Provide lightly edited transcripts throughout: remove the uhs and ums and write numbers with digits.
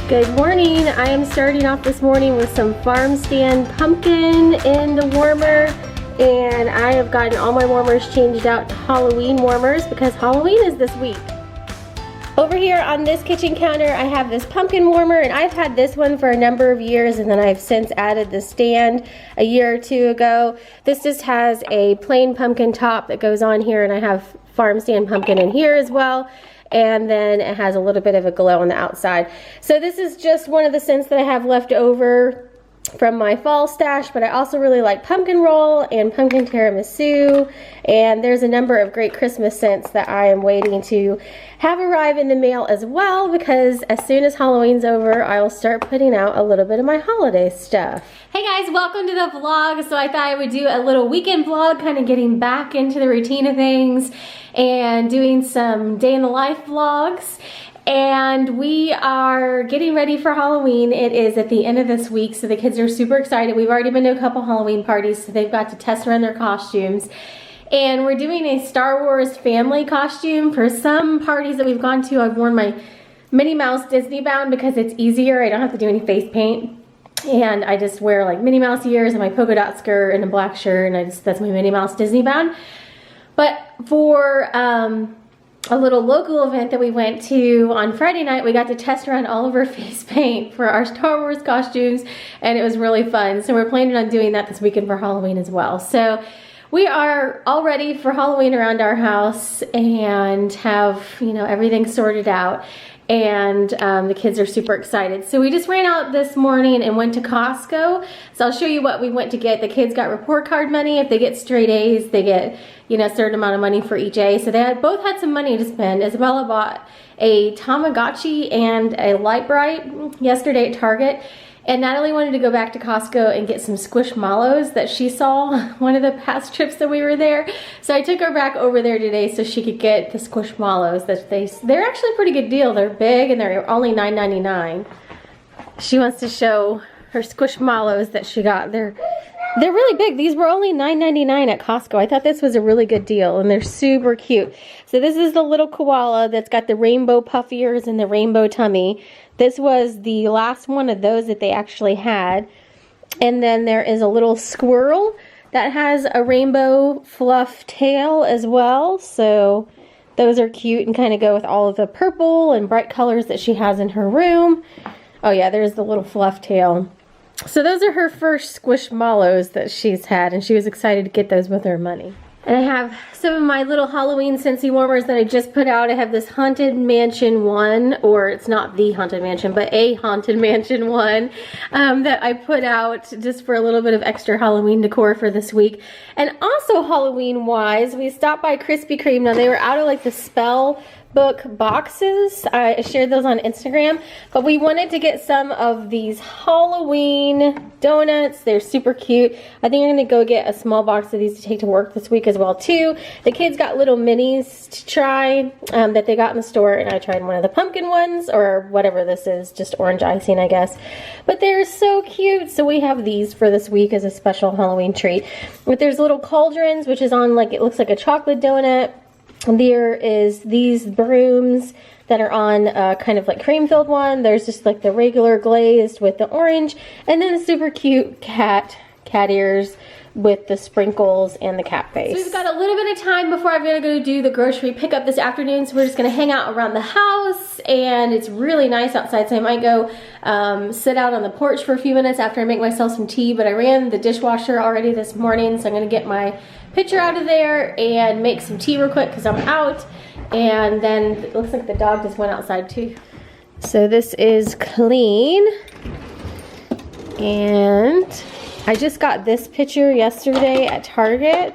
Good morning. I am starting off this morning with some farm stand pumpkin in the warmer, and I have gotten all my warmers changed out to Halloween warmers because Halloween is this week. Over here on this kitchen counter I have this pumpkin warmer, and I've had this one for a number of years, and then I've since added the stand a year or two ago. This just has a plain pumpkin top that goes on here, and I have farm stand pumpkin in here as well. And then it has a little bit of a glow on the outside. So this is just one of the scents that I have left over from my fall stash, but I also really like pumpkin roll and pumpkin tiramisu, and there's a number of great Christmas scents that I am waiting to have arrive in the mail as well, because as soon as Halloween's over, I will start putting out a little bit of my holiday stuff. Hey guys, welcome to the vlog. So I thought I would do a little weekend vlog, kind of getting back into the routine of things and doing some day in the life vlogs. And we are getting ready for Halloween. It is at the end of this week, so the kids are super excited. We've already been to a couple Halloween parties, so they've got to test around their costumes. And we're doing a Star Wars family costume. For some parties that we've gone to, I've worn my Minnie Mouse Disney bound because it's easier. I don't have to do any face paint. And I just wear like Minnie Mouse ears and my polka dot skirt and a black shirt, and that's my Minnie Mouse Disney bound. But for a little local event that we went to on Friday night, we got to test around all of our face paint for our Star Wars costumes, and it was really fun. So we're planning on doing that this weekend for Halloween as well. So we are all ready for Halloween around our house and have, you know, everything sorted out. And the kids are super excited. So we just ran out this morning and went to Costco. So I'll show you what we went to get. The kids got report card money. If they get straight A's, they get, you know, a certain amount of money for each A. So they both had some money to spend. Isabella bought a Tamagotchi and a Light Bright yesterday at Target. And Natalie wanted to go back to Costco and get some Squishmallows that she saw one of the past trips that we were there. So I took her back over there today so she could get the Squishmallows. They're actually a pretty good deal. They're big and they're only $9.99. She wants to show her Squishmallows that she got. They're really big. These were only $9.99 at Costco. I thought this was a really good deal, and they're super cute. So this is the little koala that's got the rainbow puff ears and the rainbow tummy. This was the last one of those that they actually had. And then there is a little squirrel that has a rainbow fluff tail as well. So those are cute and kind of go with all of the purple and bright colors that she has in her room. Oh yeah, there's the little fluff tail. So those are her first Squishmallows that she's had, and she was excited to get those with her money. And I have some of my little Halloween Scentsy warmers that I just put out. I have this Haunted Mansion one, or it's not the Haunted Mansion, but a Haunted Mansion one that I put out just for a little bit of extra Halloween decor for this week. And also Halloween-wise, we stopped by Krispy Kreme. Now they were out of like the spell book boxes. I shared those on Instagram, but we wanted to get some of these Halloween donuts. They're super cute. I think I'm gonna go get a small box of these to take to work this week as well too. The kids got little minis to try that they got in the store, and I tried one of the pumpkin ones, or whatever this is, just orange icing I guess. But they're so cute, so we have these for this week as a special Halloween treat. But there's little cauldrons, which is on like, it looks like a chocolate donut. There is these brooms that are on kind of like cream-filled one. There's just like the regular glazed with the orange, and then the super cute cat ears with the sprinkles and the cat face. So we've got a little bit of time before I'm gonna go do the grocery pickup this afternoon, so we're just gonna hang out around the house, and it's really nice outside, so I might go sit out on the porch for a few minutes after I make myself some tea. But I ran the dishwasher already this morning, so I'm gonna get my pitcher out of there and make some tea real quick because I'm out. And then it looks like the dog just went outside too. So this is clean, and I just got this pitcher yesterday at Target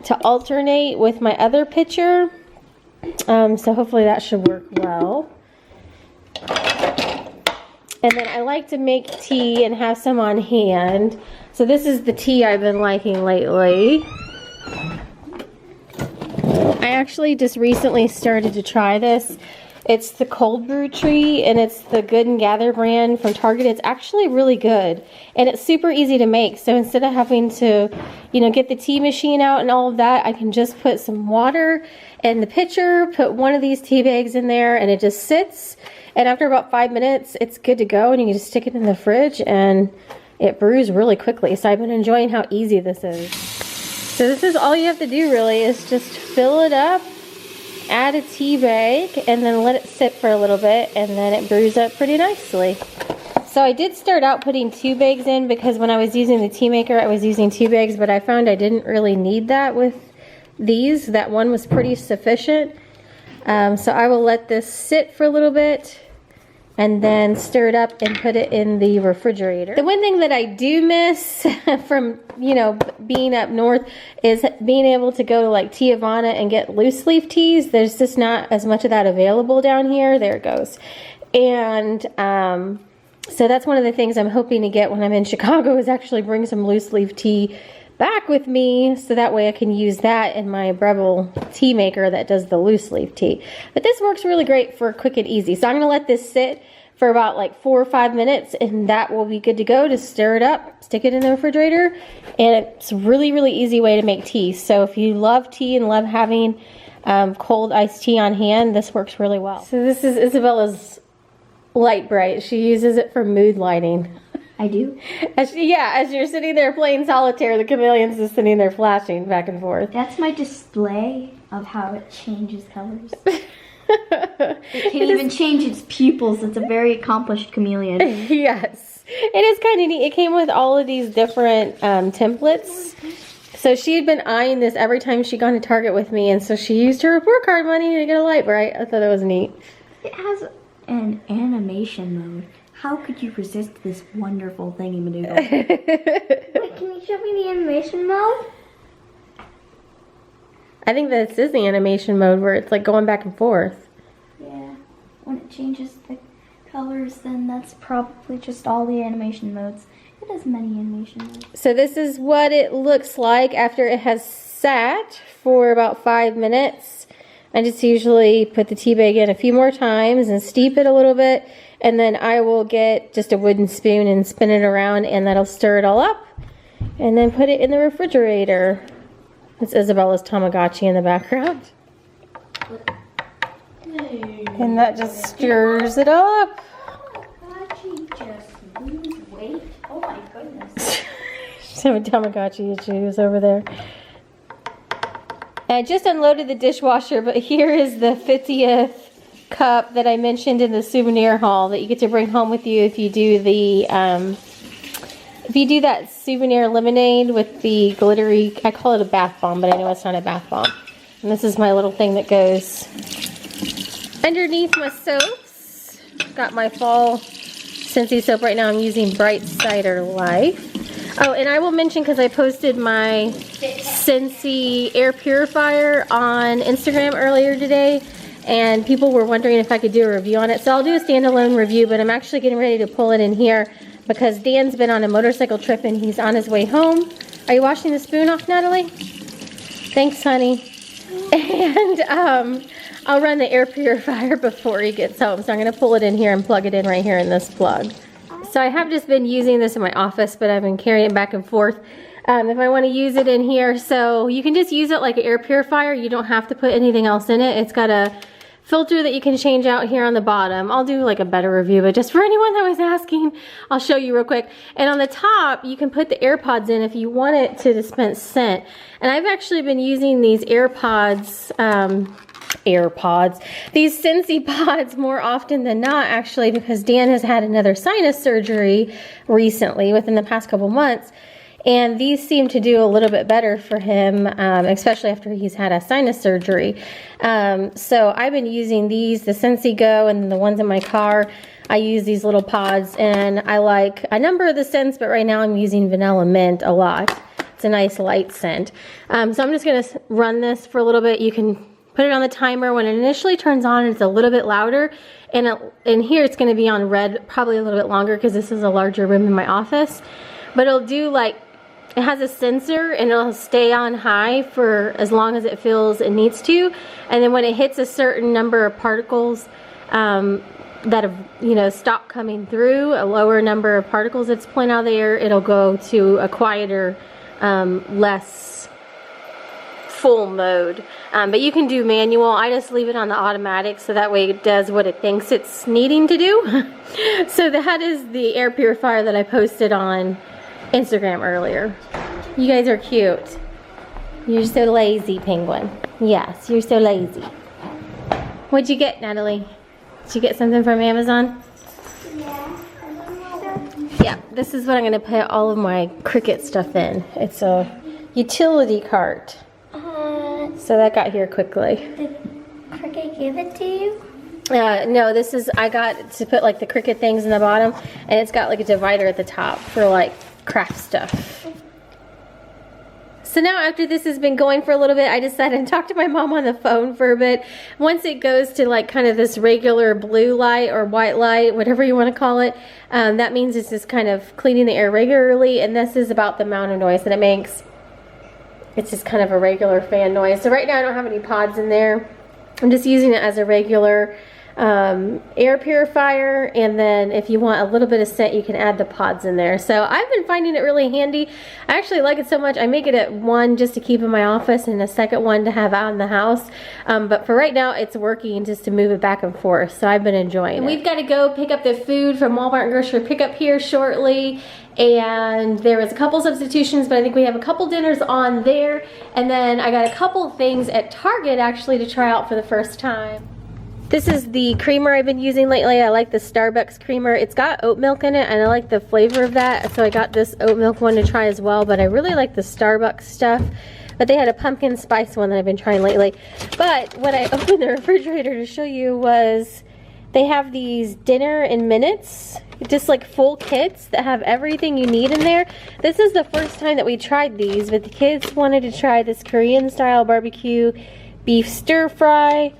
to alternate with my other pitcher. So hopefully that should work well. And then I like to make tea and have some on hand. So this is the tea I've been liking lately. I actually just recently started to try this. It's the cold brew tree, and it's the Good and Gather brand from Target. It's actually really good, and it's super easy to make. So instead of having to, you know, get the tea machine out and all of that, I can just put some water in the pitcher, put one of these tea bags in there, and it just sits. And after about 5 minutes, it's good to go, and you can just stick it in the fridge and it brews really quickly. So I've been enjoying how easy this is. So this is all you have to do really, is just fill it up, add a tea bag, and then let it sit for a little bit, and then it brews up pretty nicely. So I did start out putting 2 bags in because when I was using the tea maker, I was using 2 bags, but I found I didn't really need that with these. That one was pretty sufficient. So I will let this sit for a little bit and then stir it up and put it in the refrigerator. The one thing that I do miss from, you know, being up north is being able to go to like Tijuana and get loose leaf teas. There's just not as much of that available down here. There it goes. And so that's one of the things I'm hoping to get when I'm in Chicago, is actually bring some loose leaf tea back with me, so that way I can use that in my Breville tea maker that does the loose leaf tea. But this works really great for quick and easy. So I'm gonna let this sit for about like 4 or 5 minutes, and that will be good to go. To stir it up, stick it in the refrigerator, and it's a really, really easy way to make tea. So if you love tea and love having cold iced tea on hand, this works really well. So this is Isabella's light bright. She uses it for mood lighting. I do. As you're sitting there playing solitaire, the chameleon's just sitting there flashing back and forth. That's my display of how it changes colors. It can even change its pupils. It's a very accomplished chameleon. Yes. It is kind of neat. It came with all of these different templates. So she had been eyeing this every time she'd gone to Target with me, and so she used her report card money to get a light bright. I thought that was neat. It has an animation mode. How could you resist this wonderful thingy-madoodle? Wait, can you show me the animation mode? I think this is the animation mode where it's like going back and forth. Yeah, when it changes the colors, then that's probably just all the animation modes. It has many animation modes. So this is what it looks like after it has sat for about 5 minutes. I just usually put the tea bag in a few more times and steep it a little bit. And then I will get just a wooden spoon and spin it around, and that'll stir it all up. And then put it in the refrigerator. It's Isabella's Tamagotchi in the background. And that just stirs it all up. Tamagotchi just lose weight? Oh my goodness. She's having Tamagotchi issues over there. I just unloaded the dishwasher, but here is the 50th cup that I mentioned in the souvenir haul that you get to bring home with you if you do the that souvenir lemonade with the glittery, I call it a bath bomb, but I know it's not a bath bomb. And this is my little thing that goes underneath my soaps. Got my fall Scentsy soap. Right now I'm using Bright Cider Life. Oh, and I will mention, because I posted my Scentsy air purifier on Instagram earlier today, and people were wondering if I could do a review on it. So I'll do a standalone review, but I'm actually getting ready to pull it in here because Dan's been on a motorcycle trip and he's on his way home. Are you washing the spoon off, Natalie? Thanks, honey. And I'll run the air purifier before he gets home. So I'm going to pull it in here and plug it in right here in this plug. So I have just been using this in my office, but I've been carrying it back and forth if I want to use it in here. So you can just use it like an air purifier. You don't have to put anything else in it. It's got a filter that you can change out here on the bottom. I'll do like a better review, but just for anyone that was asking, I'll show you real quick. And on the top, you can put the AirPods in if you want it to dispense scent. And I've actually been using these AirPods, these Scentsy pods more often than not, actually, because Dan has had another sinus surgery recently within the past couple months. And these seem to do a little bit better for him, especially after he's had a sinus surgery. So I've been using these, the Scentsy Go, and the ones in my car. I use these little pods, and I like a number of the scents, but right now I'm using Vanilla Mint a lot. It's a nice light scent. So I'm just going to run this for a little bit. You can put it on the timer. When it initially turns on, it's a little bit louder. And in here, it's going to be on red probably a little bit longer because this is a larger room in my office. But it'll do like, it has a sensor and it'll stay on high for as long as it feels it needs to. And then when it hits a certain number of particles that have, you know, stopped coming through, a lower number of particles that's pulling out of the air, it'll go to a quieter, less full mode. But you can do manual. I just leave it on the automatic so that way it does what it thinks it's needing to do. So that is the air purifier that I posted on Instagram earlier. You guys are cute. You're so lazy, Penguin. Yes, you're so lazy. What'd you get, Natalie? Did you get something from Amazon? Yeah, this is what I'm gonna put all of my Cricut stuff in. It's a utility cart. So that got here quickly. Did Cricut give it to you? No, this is, I got to put like the Cricut things in the bottom, and it's got like a divider at the top for like craft stuff. So now after this has been going for a little bit, I decided to talk to my mom on the phone for a bit. Once it goes to like kind of this regular blue light or white light, whatever you want to call it, that means it's just kind of cleaning the air regularly, and this is about the amount of noise that it makes. It's just kind of a regular fan noise. So right now I don't have any pods in there. I'm just using it as a regular air purifier, and then if you want a little bit of scent you can add the pods in there. So I've been finding it really handy. I actually like it so much I make it at one just to keep in my office and a second one to have out in the house, but for right now it's working just to move it back and forth, so I've been enjoying it. And we've got to go pick up the food from Walmart and grocery pickup here shortly, and there was a couple substitutions, but I think we have a couple dinners on there, and then I got a couple things at Target actually to try out for the first time. This is the creamer I've been using lately. I like the Starbucks creamer. It's got oat milk in it and I like the flavor of that, so I got this oat milk one to try as well, but I really like the Starbucks stuff. But they had a pumpkin spice one that I've been trying lately. But what I opened the refrigerator to show you was they have these dinner in minutes, just like full kits that have everything you need in there. This is the first time that we tried these, but the kids wanted to try this Korean style barbecue beef stir fry.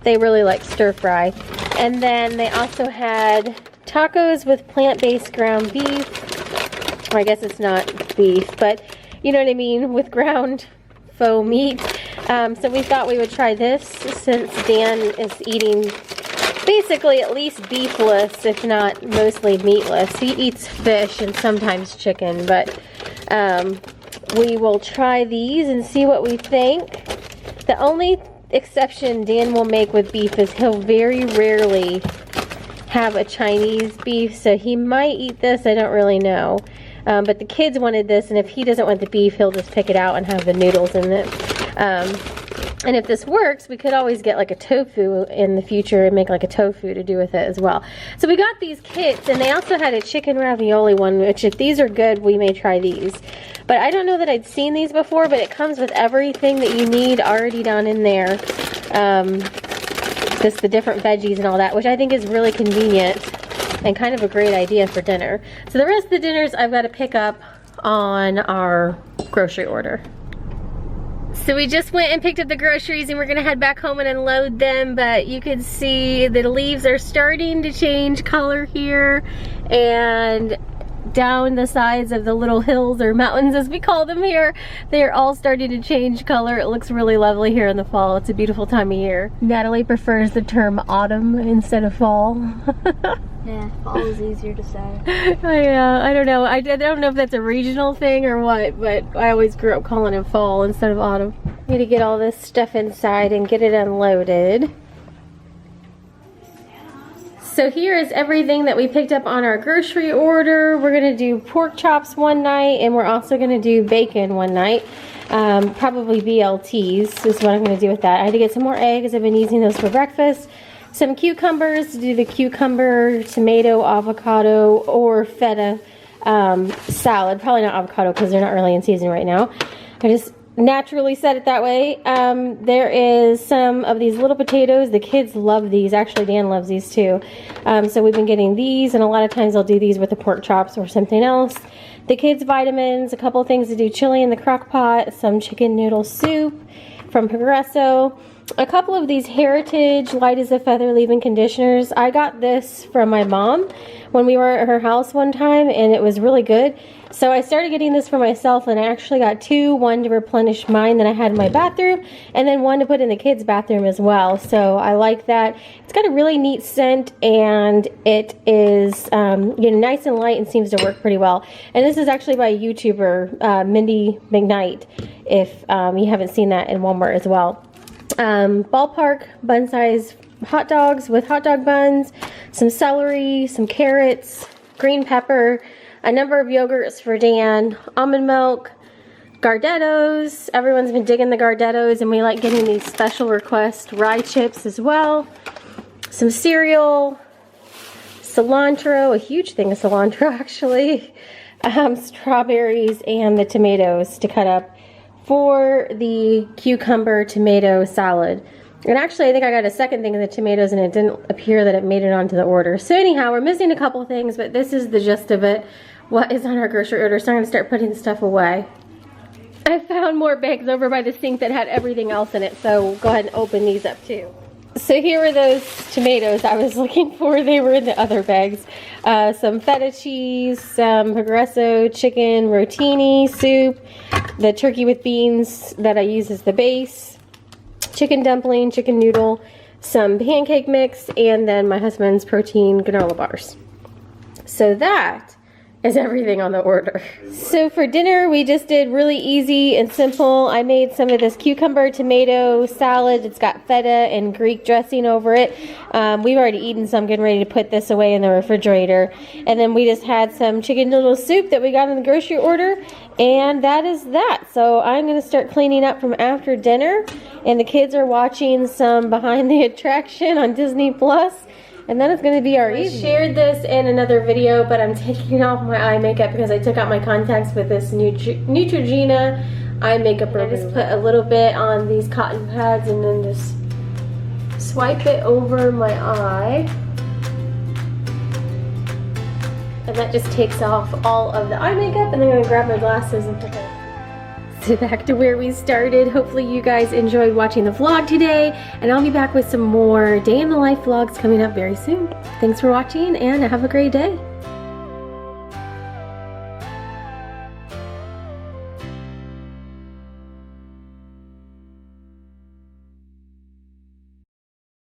They really like stir fry. And then they also had tacos with plant-based ground beef. I guess it's not beef, but you know what I mean, with ground faux meat. So we thought we would try this since Dan is eating basically at least beefless, if not mostly meatless. He eats fish and sometimes chicken, but we will try these and see what we think. The only exception Dan will make with beef is he'll very rarely have a Chinese beef, so he might eat this, I don't really know. But the kids wanted this, and if he doesn't want the beef, he'll just pick it out and have the noodles in it. And if this works, we could always get like a tofu in the future and make like a tofu to do with it as well. So we got these kits, and they also had a chicken ravioli one, which if these are good, we may try these. But I don't know that I'd seen these before, but it comes with everything that you need already down in there. Just the different veggies and all that, which I think is really convenient and kind of a great idea for dinner. So the rest of the dinners I've got to pick up on our grocery order. So we just went and picked up the groceries, and we're gonna head back home and unload them, but you can see the leaves are starting to change color here, and down the sides of the little hills or mountains as we call them here, they're all starting to change color. It looks really lovely here in the fall. It's a beautiful time of year. Natalie prefers the term autumn instead of fall. Yeah, fall is easier to say. I don't know. I don't know if that's a regional thing or what, but I always grew up calling it fall instead of autumn. I'm gonna get all this stuff inside and get it unloaded. So here is everything that we picked up on our grocery order. We're gonna do pork chops one night, and we're also gonna do bacon one night. Probably BLTs is what I'm gonna do with that. I had to get some more eggs. I've been using those for breakfast. Some cucumbers to do the cucumber, tomato, avocado, or feta salad. Probably not avocado because they're not really in season right now. I just naturally said it that way. There is some of these little potatoes. The kids love these. Actually, Dan loves these too. So we've been getting these, and a lot of times I'll do these with the pork chops or something else. The kids' vitamins, a couple things to do chili in the crock pot, some chicken noodle soup from Progresso. a couple of these Heritage Light as a Feather leave-in conditioners. I got this from my mom when we were at her house one time, and it was really good. So I started getting this for myself, and I actually got two, one to replenish mine that I had in my bathroom, and then one to put in the kids' bathroom as well. So I like that. It's got a really neat scent, and it is you know, nice and light and seems to work pretty well. And this is actually by a YouTuber, Mindy McKnight, if you haven't seen that in Walmart as well. Ballpark bun size hot dogs with hot dog buns, some celery, some carrots, green pepper, a number of yogurts for Dan, almond milk, Gardettos. Everyone's been digging the Gardettos, and we like getting these special request rye chips as well. Some cereal, cilantro, a huge thing of cilantro actually, strawberries, and the tomatoes to cut up for the cucumber tomato salad. And actually, I think I got a second thing of the tomatoes, and it didn't appear that it made it onto the order. So anyhow, we're missing a couple things, but this is the gist of it, what is on our grocery order. So I'm going to start putting stuff away. I found more bags over by the sink that had everything else in it, so we'll go ahead and open these up too. So here are those tomatoes I was looking for. They were in the other bags. Some feta cheese, some Progresso chicken rotini soup, the turkey with beans that I use as the base, chicken dumpling, chicken noodle, some pancake mix, and then my husband's protein granola bars. So that is everything on the order. So for dinner, we just did really easy and simple. I made some of this cucumber tomato salad. It's got feta and Greek dressing over it. We've already eaten some, getting ready to put this away in the refrigerator. And then we just had some chicken noodle soup that we got in the grocery order. And that is that. So I'm going to start cleaning up from after dinner. And the kids are watching some Behind the Attraction on Disney Plus. And then it's going to be our evening. I shared this in another video, but I'm taking off my eye makeup because I took out my contacts with this Neutrogena eye makeup remover. I just put a little bit on these cotton pads and then just swipe it over my eye. And that just takes off all of the eye makeup, and then I'm going to grab my glasses and put that. So back to where we started. Hopefully you guys enjoyed watching the vlog today, and I'll be back with some more day in the life vlogs coming up very soon. Thanks for watching, and have a great day.